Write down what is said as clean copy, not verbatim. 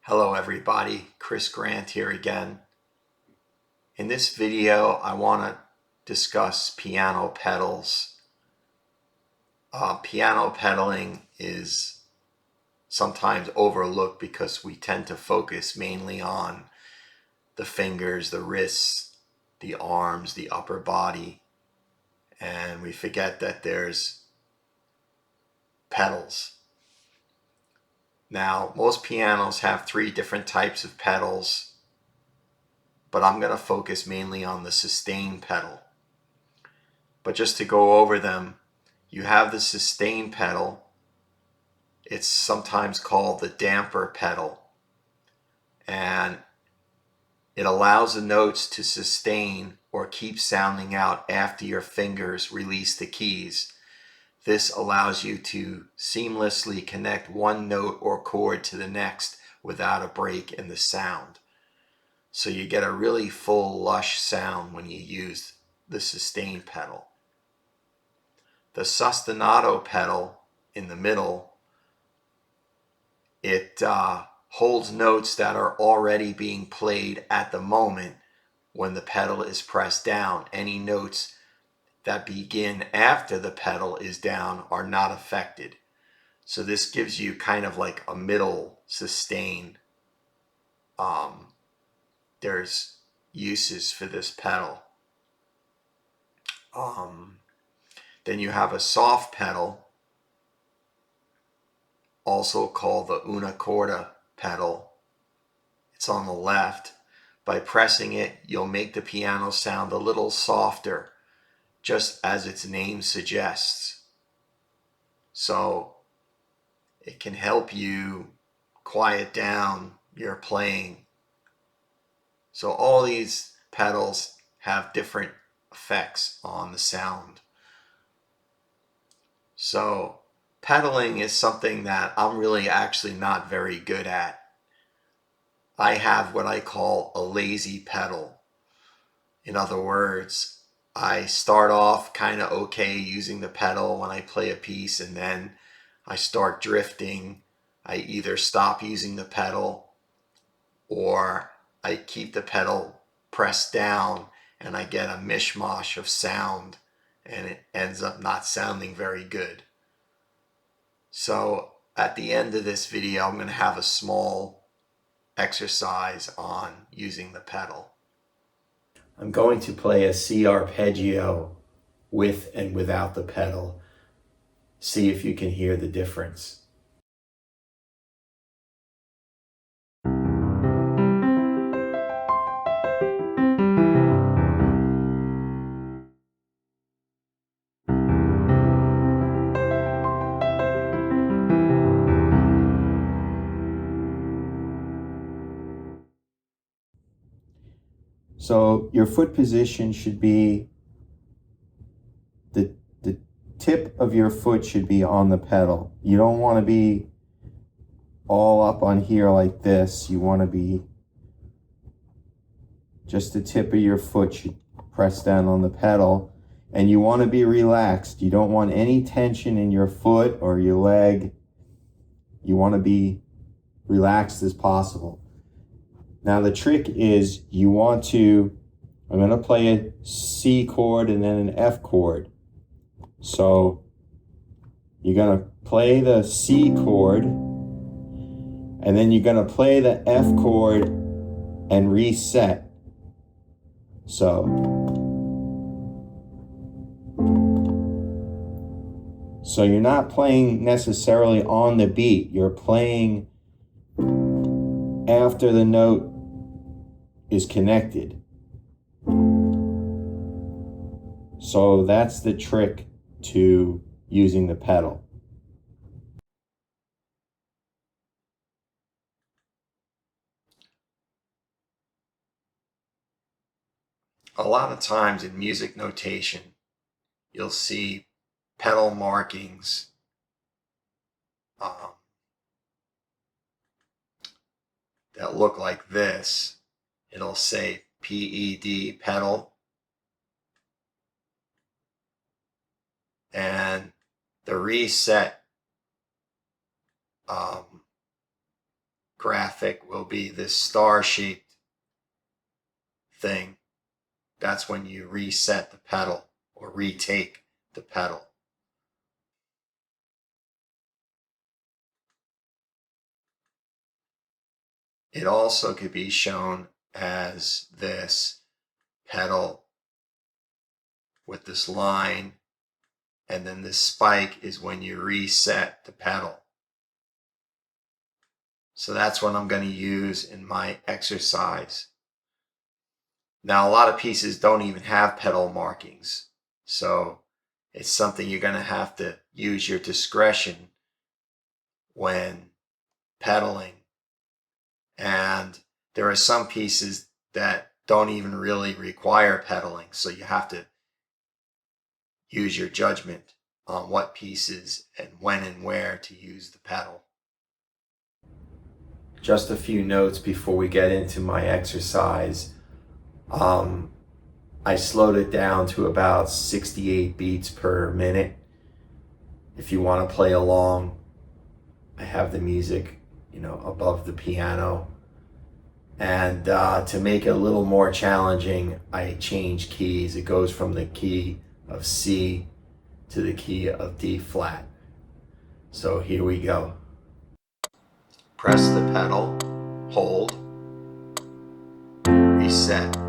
Hello everybody, Chris Grant here again. In this video I want to discuss piano pedals. Piano pedaling is sometimes overlooked because we tend to focus mainly on the fingers, the wrists, the arms, the upper body, and we forget that there's pedals. Now, most pianos have 3 different types of pedals, but I'm going to focus mainly on the sustain pedal. But just to go over them, you have the sustain pedal. It's sometimes called the damper pedal, and it allows the notes to sustain or keep sounding out after your fingers release the keys. This allows you to seamlessly connect one note or chord to the next without a break in the sound. So you get a really full, lush sound when you use the sustain pedal. The sostinato pedal in the middle, it holds notes that are already being played at the moment when the pedal is pressed down. Any notes that begin after the pedal is down are not affected. So this gives you kind of like a middle sustain. There's uses for this pedal. Then you have a soft pedal, also called the una corda pedal. It's on the left. By pressing it, you'll make the piano sound a little softer, just as its name suggests. So it can help you quiet down your playing. So all these pedals have different effects on the sound. So pedaling is something that I'm really actually not very good at. I have what I call a lazy pedal. In other words, I start off kind of okay using the pedal when I play a piece, and then I start drifting. I either stop using the pedal or I keep the pedal pressed down and I get a mishmash of sound and it ends up not sounding very good. So at the end of this video, I'm going to have a small exercise on using the pedal. I'm going to play a C arpeggio with and without the pedal. See if you can hear the difference. So your foot position should be, the tip of your foot should be on the pedal. You don't want to be all up on here like this. You want to be, just the tip of your foot should press down on the pedal, and you want to be relaxed. You don't want any tension in your foot or your leg. You want to be relaxed as possible. Now the trick is you want to, I'm going to play a C chord and then an F chord. So you're going to play the C chord and then you're going to play the F chord and reset. So you're not playing necessarily on the beat. You're playing after the note is connected. So that's the trick to using the pedal. A lot of times in music notation, you'll see pedal markings that look like this. It'll say PED, pedal, and the reset graphic will be this star-shaped thing. That's when you reset the pedal or retake the pedal. It also could be shown as this pedal with this line, and then this spike is when you reset the pedal. So that's what I'm going to use in my exercise. Now, a lot of pieces don't even have pedal markings, so it's something you're going to have to use your discretion when pedaling. And there are some pieces that don't even really require pedaling, so you have to use your judgment on what pieces and when and where to use the pedal. Just a few notes before we get into my exercise. I slowed it down to about 68 beats per minute. If you want to play along, I have the music, above the piano. And to make it a little more challenging, I change keys. It goes from the key of C to the key of D flat. So here we go. Press the pedal, hold, reset.